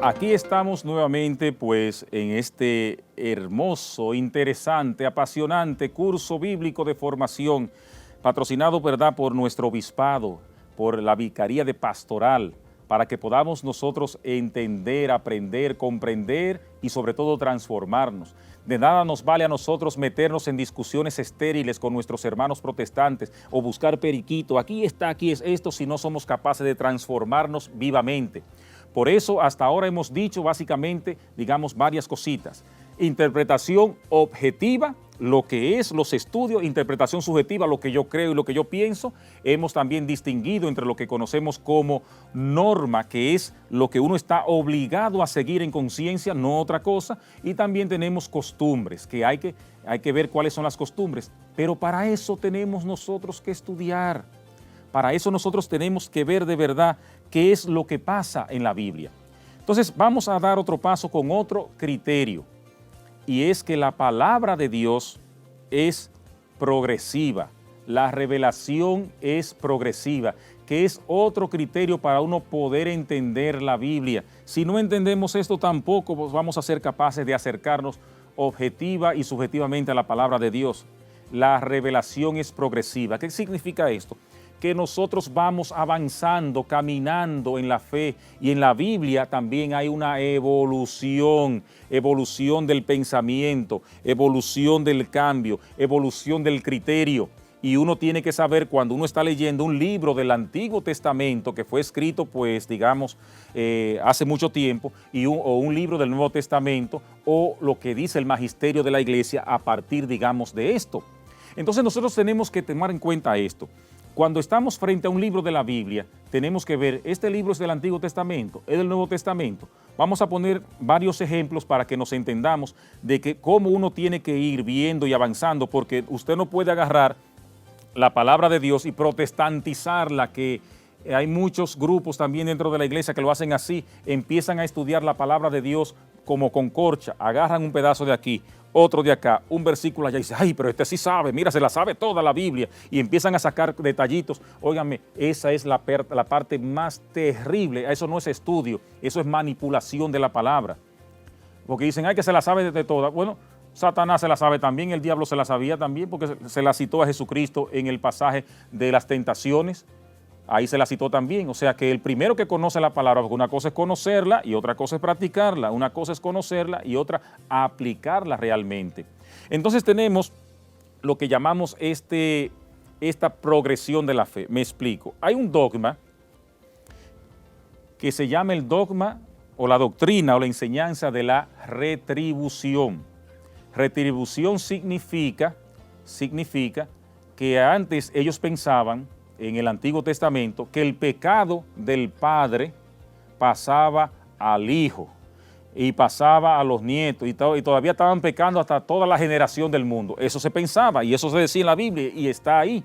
Aquí estamos nuevamente pues en este hermoso, interesante, apasionante curso bíblico de formación patrocinado, ¿verdad?, por nuestro obispado, por la Vicaría de Pastoral, para que podamos nosotros entender, aprender, comprender y sobre todo transformarnos. De nada nos vale a nosotros meternos en discusiones estériles con nuestros hermanos protestantes o buscar periquito, aquí está, aquí es esto, si no somos capaces de transformarnos vivamente. Por eso hasta ahora hemos dicho básicamente, digamos, varias cositas. Interpretación objetiva, lo que es los estudios, interpretación subjetiva, lo que yo creo y lo que yo pienso. Hemos también distinguido entre lo que conocemos como norma, que es lo que uno está obligado a seguir en conciencia, no otra cosa. Y también tenemos costumbres, que hay que ver cuáles son las costumbres. Pero para eso tenemos nosotros que estudiar. Para eso nosotros tenemos que ver de verdad qué es lo que pasa en la Biblia. Entonces vamos a dar otro paso con otro criterio, y es que la palabra de Dios es progresiva, la revelación es progresiva, que es otro criterio para uno poder entender la Biblia. Si no entendemos esto tampoco pues vamos a ser capaces de acercarnos objetiva y subjetivamente a la palabra de Dios. La revelación es progresiva. ¿Qué significa esto? Que nosotros vamos avanzando, caminando en la fe, y en la Biblia también hay una evolución del pensamiento, evolución del cambio, evolución del criterio. Y uno tiene que saber cuando uno está leyendo un libro del Antiguo Testamento que fue escrito, pues, digamos, hace mucho tiempo, o un libro del Nuevo Testamento, o lo que dice el magisterio de la Iglesia a partir, digamos, de esto. Entonces nosotros tenemos que tomar en cuenta esto. Cuando estamos frente a un libro de la Biblia, tenemos que ver, este libro es del Antiguo Testamento, es del Nuevo Testamento. Vamos a poner varios ejemplos para que nos entendamos de que cómo uno tiene que ir viendo y avanzando, porque usted no puede agarrar la palabra de Dios y protestantizarla, que hay muchos grupos también dentro de la iglesia que lo hacen así, empiezan a estudiar la palabra de Dios como con corcha, agarran un pedazo de aquí, otro de acá, un versículo allá y dice, ay, pero este sí sabe, mira, se la sabe toda la Biblia, y empiezan a sacar detallitos. Óigame, esa es la parte más terrible, eso no es estudio, eso es manipulación de la palabra. Porque dicen, ay, que se la sabe de toda. Bueno, Satanás se la sabe también, el diablo se la sabía también, porque se la citó a Jesucristo en el pasaje de las tentaciones. Ahí se la citó también, o sea que el primero que conoce la palabra, porque una cosa es conocerla y otra cosa es practicarla, una cosa es conocerla y otra aplicarla realmente. Entonces tenemos lo que llamamos esta progresión de la fe. Me explico. Hay un dogma que se llama el dogma o la doctrina o la enseñanza de la retribución. Retribución significa que antes ellos pensaban en el Antiguo Testamento que el pecado del padre pasaba al hijo y pasaba a los nietos y todavía estaban pecando hasta toda la generación del mundo. Eso se pensaba y eso se decía en la Biblia y está ahí.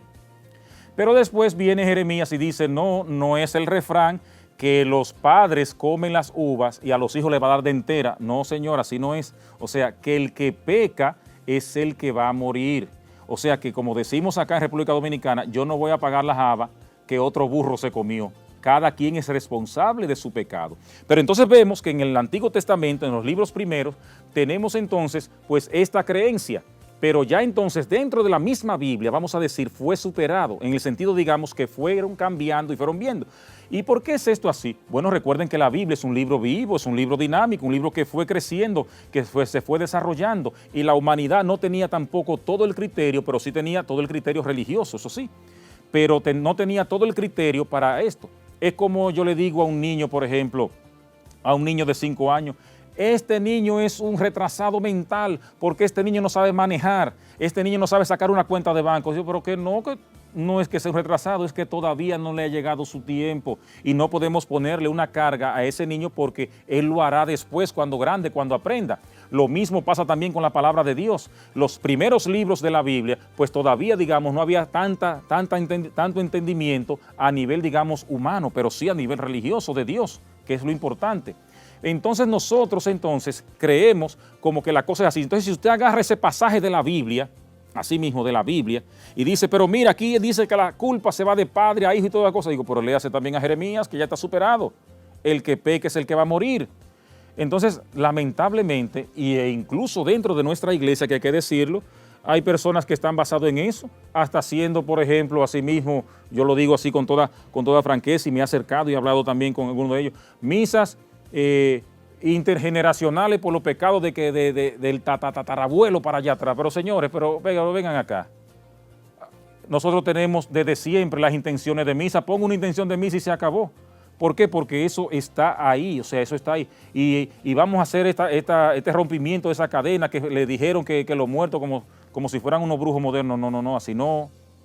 Pero después viene Jeremías y dice, no es el refrán que los padres comen las uvas y a los hijos les va a dar de entera. No, señor, así no es. O sea, que el que peca es el que va a morir. O sea que, como decimos acá en República Dominicana, yo no voy a pagar la java que otro burro se comió. Cada quien es responsable de su pecado. Pero entonces vemos que en el Antiguo Testamento, en los libros primeros, tenemos entonces pues esta creencia. Pero ya entonces dentro de la misma Biblia, vamos a decir, fue superado, en el sentido, digamos, que fueron cambiando y fueron viendo. ¿Y por qué es esto así? Bueno, recuerden que la Biblia es un libro vivo, es un libro dinámico, un libro que fue creciendo, se fue desarrollando, y la humanidad no tenía tampoco todo el criterio, pero sí tenía todo el criterio religioso, eso sí, pero no tenía todo el criterio para esto. Es como yo le digo a un niño, por ejemplo, a un niño de 5 años, este niño es un retrasado mental porque este niño no sabe manejar, este niño no sabe sacar una cuenta de banco. Yo, pero que no es que sea un retrasado, es que todavía no le ha llegado su tiempo y no podemos ponerle una carga a ese niño porque él lo hará después, cuando grande, cuando aprenda. Lo mismo pasa también con la palabra de Dios. Los primeros libros de la Biblia, pues todavía, digamos, no había tanto entendimiento a nivel, digamos, humano, pero sí a nivel religioso de Dios, que es lo importante. Entonces nosotros creemos como que la cosa es así. Entonces si usted agarra ese pasaje de la Biblia, así mismo de la Biblia, y dice, pero mira, aquí dice que la culpa se va de padre a hijo y toda cosa, digo, pero léase también a Jeremías, que ya está superado. El que peque es el que va a morir. Entonces, lamentablemente, e incluso dentro de nuestra iglesia, que hay que decirlo, hay personas que están basadas en eso, hasta haciendo, por ejemplo, así mismo, yo lo digo así con toda franqueza, y me he acercado y he hablado también con algunos de ellos, misas intergeneracionales por los pecados del tatarabuelo para allá atrás. Pero señores, vengan acá. Nosotros tenemos desde siempre las intenciones de misa. Pongo una intención de misa y se acabó. ¿Por qué? Porque eso está ahí, o sea, eso está ahí. Y vamos a hacer este rompimiento de esa cadena que le dijeron que los muertos como si fueran unos brujos modernos. No,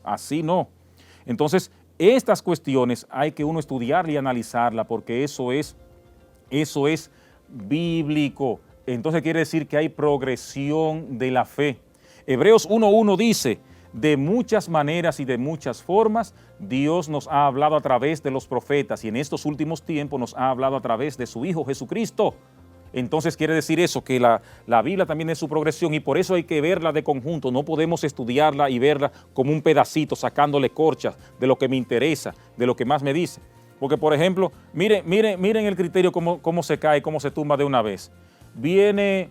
así no. Entonces, estas cuestiones hay que uno estudiarla y analizarla, porque eso es bíblico. Entonces quiere decir que hay progresión de la fe. Hebreos 1:1 dice: de muchas maneras y de muchas formas Dios nos ha hablado a través de los profetas, y en estos últimos tiempos nos ha hablado a través de su Hijo Jesucristo. Entonces quiere decir eso, que la Biblia también es su progresión, y por eso hay que verla de conjunto. No podemos estudiarla y verla como un pedacito, sacándole corchas de lo que me interesa, de lo que más me dice. Porque, por ejemplo, miren el criterio, cómo se cae, cómo se tumba de una vez. Viene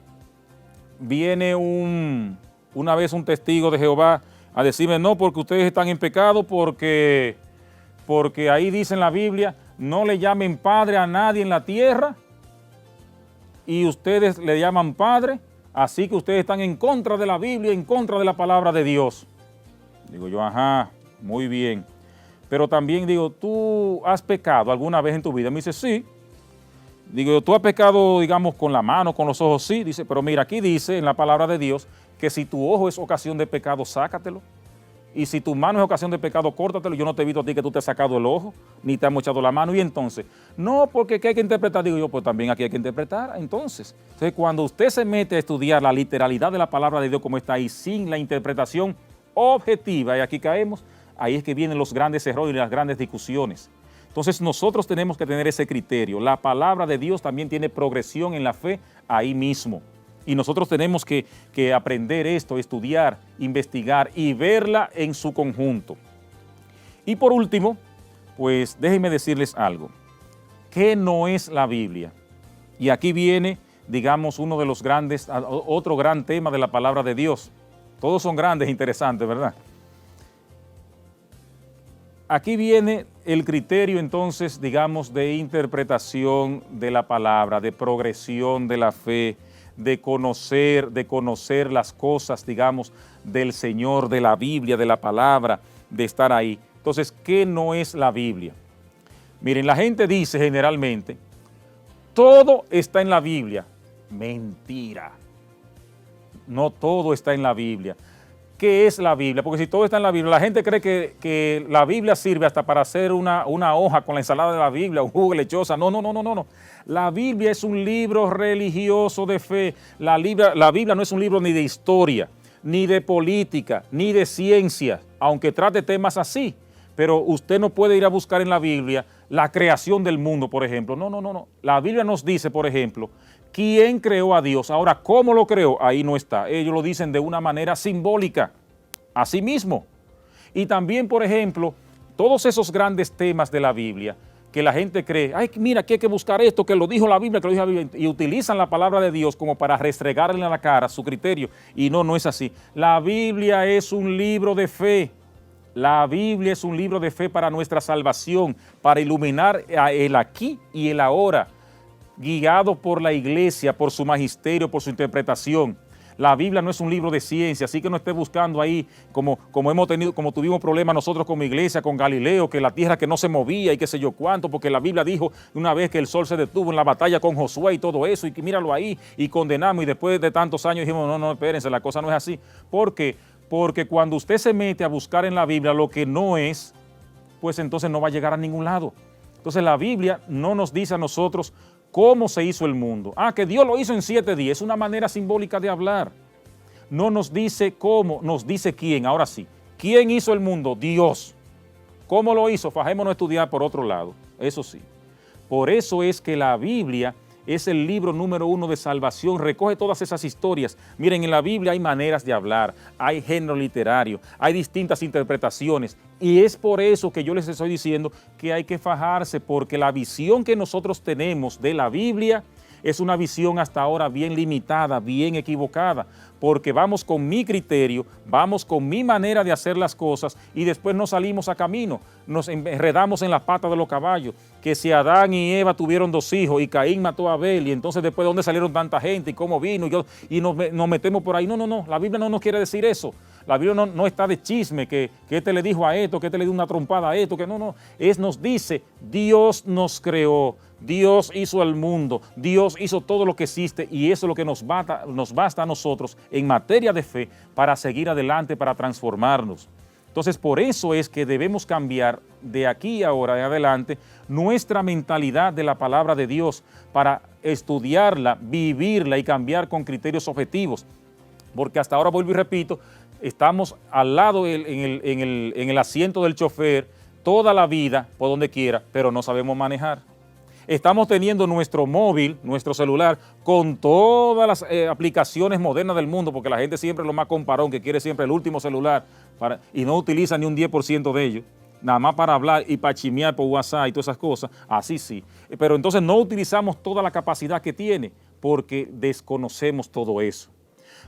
una vez un testigo de Jehová a decirme: no, porque ustedes están en pecado, porque ahí dice en la Biblia, no le llamen padre a nadie en la tierra, y ustedes le llaman padre, así que ustedes están en contra de la Biblia, en contra de la palabra de Dios. Digo yo, ajá, muy bien. Pero también digo, ¿tú has pecado alguna vez en tu vida? Me dice, sí. Digo, ¿tú has pecado, digamos, con la mano, con los ojos? Sí. Dice, pero mira, aquí dice en la palabra de Dios que si tu ojo es ocasión de pecado, sácatelo. Y si tu mano es ocasión de pecado, córtatelo. Yo no te he visto a ti que tú te has sacado el ojo, ni te has mochado la mano. Y entonces, no, porque ¿qué hay que interpretar? Digo yo, pues también aquí hay que interpretar. Entonces, cuando usted se mete a estudiar la literalidad de la palabra de Dios como está ahí, sin la interpretación objetiva, y aquí caemos, ahí es que vienen los grandes errores y las grandes discusiones. Entonces nosotros tenemos que tener ese criterio. La palabra de Dios también tiene progresión en la fe ahí mismo. Y nosotros tenemos que aprender esto, estudiar, investigar y verla en su conjunto. Y por último, pues déjenme decirles algo. ¿Qué no es la Biblia? Y aquí viene, digamos, uno de los grandes, otro gran tema de la palabra de Dios. Todos son grandes e interesantes, ¿verdad? Aquí viene el criterio entonces, digamos, de interpretación de la palabra, de progresión de la fe, de conocer las cosas, digamos, del Señor, de la Biblia, de la palabra, de estar ahí. Entonces, ¿qué no es la Biblia? Miren, la gente dice generalmente, todo está en la Biblia. Mentira. No todo está en la Biblia. ¿Qué es la Biblia? Porque si todo está en la Biblia, la gente cree que la Biblia sirve hasta para hacer una hoja con la ensalada de la Biblia, un jugo de lechosa. No. La Biblia es un libro religioso de fe. La Biblia no es un libro ni de historia, ni de política, ni de ciencia, aunque trate temas así. Pero usted no puede ir a buscar en la Biblia la creación del mundo, por ejemplo. No. La Biblia nos dice, por ejemplo, ¿quién creó a Dios? Ahora, ¿cómo lo creó? Ahí no está. Ellos lo dicen de una manera simbólica, así mismo. Y también, por ejemplo, todos esos grandes temas de la Biblia que la gente cree, ay, mira, aquí hay que buscar esto, que lo dijo la Biblia, que lo dijo la Biblia, y utilizan la palabra de Dios como para restregarle en la cara su criterio. Y no es así. La Biblia es un libro de fe. La Biblia es un libro de fe para nuestra salvación, para iluminar el aquí y el ahora, guiado por la iglesia, por su magisterio, por su interpretación. La Biblia no es un libro de ciencia, así que no esté buscando ahí como tuvimos problemas nosotros como iglesia, con Galileo, que la tierra que no se movía y qué sé yo cuánto, porque la Biblia dijo una vez que el sol se detuvo en la batalla con Josué y todo eso, y que míralo ahí, y condenamos, y después de tantos años dijimos, no, espérense, la cosa no es así. ¿Por qué? Porque cuando usted se mete a buscar en la Biblia lo que no es, pues entonces no va a llegar a ningún lado. Entonces la Biblia no nos dice a nosotros cómo se hizo el mundo. Que Dios lo hizo en 7 días, es una manera simbólica de hablar. No nos dice cómo, nos dice quién. Ahora sí, ¿quién hizo el mundo? Dios. ¿Cómo lo hizo? Fajémonos a estudiar por otro lado, eso sí. Por eso es que la Biblia es el libro número 1 de salvación, recoge todas esas historias. Miren, en la Biblia hay maneras de hablar, hay género literario, hay distintas interpretaciones, y es por eso que yo les estoy diciendo que hay que fajarse, porque la visión que nosotros tenemos de la Biblia es una visión hasta ahora bien limitada, bien equivocada, porque vamos con mi criterio, vamos con mi manera de hacer las cosas y después nos salimos a camino, nos enredamos en las patas de los caballos, que si Adán y Eva tuvieron 2 hijos y Caín mató a Abel y entonces después de dónde salieron tanta gente y cómo vino y nos metemos por ahí. No, la Biblia no nos quiere decir eso. La Biblia no está de chisme, que este le dijo a esto, que este le dio una trompada a esto, que no, nos dice, Dios nos creó, Dios hizo el mundo, Dios hizo todo lo que existe y eso es lo que nos basta a nosotros en materia de fe para seguir adelante, para transformarnos. Entonces, por eso es que debemos cambiar de aquí ahora en adelante nuestra mentalidad de la palabra de Dios para estudiarla, vivirla y cambiar con criterios objetivos. Porque hasta ahora, vuelvo y repito, estamos al lado en el asiento del chofer toda la vida, por donde quiera, pero no sabemos manejar. Estamos teniendo nuestro móvil, nuestro celular, con todas las aplicaciones modernas del mundo, porque la gente siempre es lo más comparón, que quiere siempre el último celular y no utiliza ni un 10% de ellos, nada más para hablar y para chismear por WhatsApp y todas esas cosas, así sí. Pero entonces no utilizamos toda la capacidad que tiene, porque desconocemos todo eso.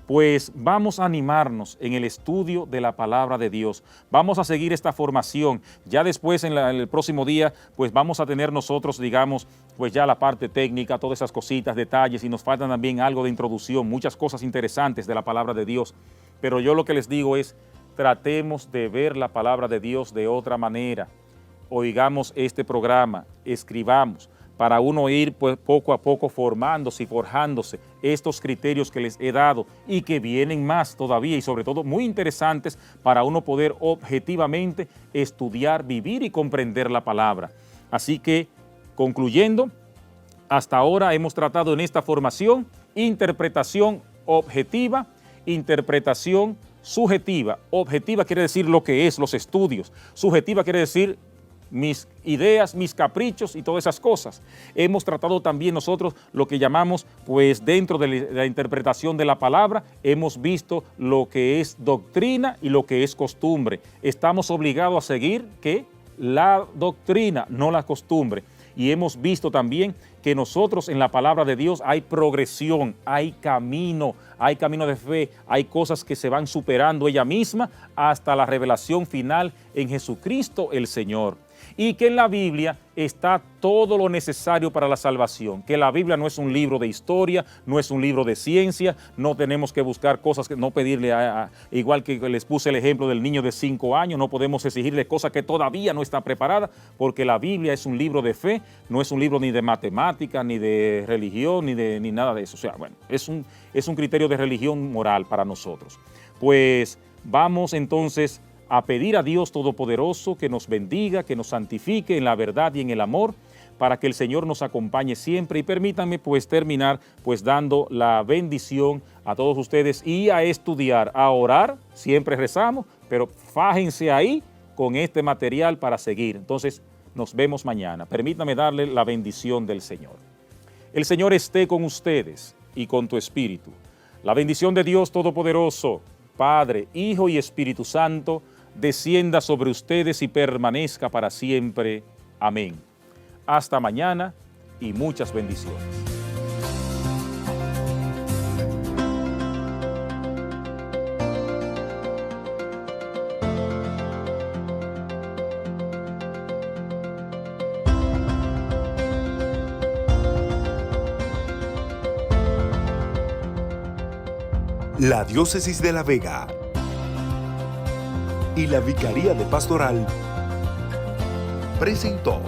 Pues vamos a animarnos en el estudio de la palabra de Dios. Vamos a seguir esta formación. Ya después, en el próximo día, pues vamos a tener nosotros, digamos, pues ya la parte técnica, todas esas cositas, detalles, y nos faltan también algo de introducción, muchas cosas interesantes de la palabra de Dios. Pero yo lo que les digo es, tratemos de ver la palabra de Dios de otra manera. Oigamos este programa, escribamos, para uno ir pues, poco a poco formándose y forjándose estos criterios que les he dado y que vienen más todavía y sobre todo muy interesantes para uno poder objetivamente estudiar, vivir y comprender la palabra. Así que, concluyendo, hasta ahora hemos tratado en esta formación interpretación objetiva, interpretación subjetiva. Objetiva quiere decir lo que es, los estudios. Subjetiva quiere decir mis ideas, mis caprichos y todas esas cosas. Hemos tratado también nosotros lo que llamamos, pues dentro de la interpretación de la palabra, hemos visto lo que es doctrina y lo que es costumbre. Estamos obligados a seguir ¿qué? La doctrina, no la costumbre. Y hemos visto también que nosotros en la palabra de Dios hay progresión, hay camino de fe, hay cosas que se van superando ella misma hasta la revelación final en Jesucristo el Señor. Y que en la Biblia está todo lo necesario para la salvación, que la Biblia no es un libro de historia, no es un libro de ciencia, no tenemos que buscar cosas, que no pedirle, igual que les puse el ejemplo del niño de 5 años, no podemos exigirle cosas que todavía no está preparada, porque la Biblia es un libro de fe, no es un libro ni de matemática, ni de religión, ni nada de eso. O sea, bueno, es un criterio de religión moral para nosotros. Pues vamos entonces a pedir a Dios Todopoderoso que nos bendiga, que nos santifique en la verdad y en el amor, para que el Señor nos acompañe siempre. Y permítanme pues terminar pues dando la bendición a todos ustedes y a estudiar, a orar, siempre rezamos, pero fájense ahí con este material para seguir. Entonces nos vemos mañana. Permítanme darle la bendición del Señor. El Señor esté con ustedes y con tu espíritu. La bendición de Dios Todopoderoso, Padre, Hijo y Espíritu Santo, descienda sobre ustedes y permanezca para siempre. Amén. Hasta mañana y muchas bendiciones. La Diócesis de La Vega y la Vicaría de Pastoral presentó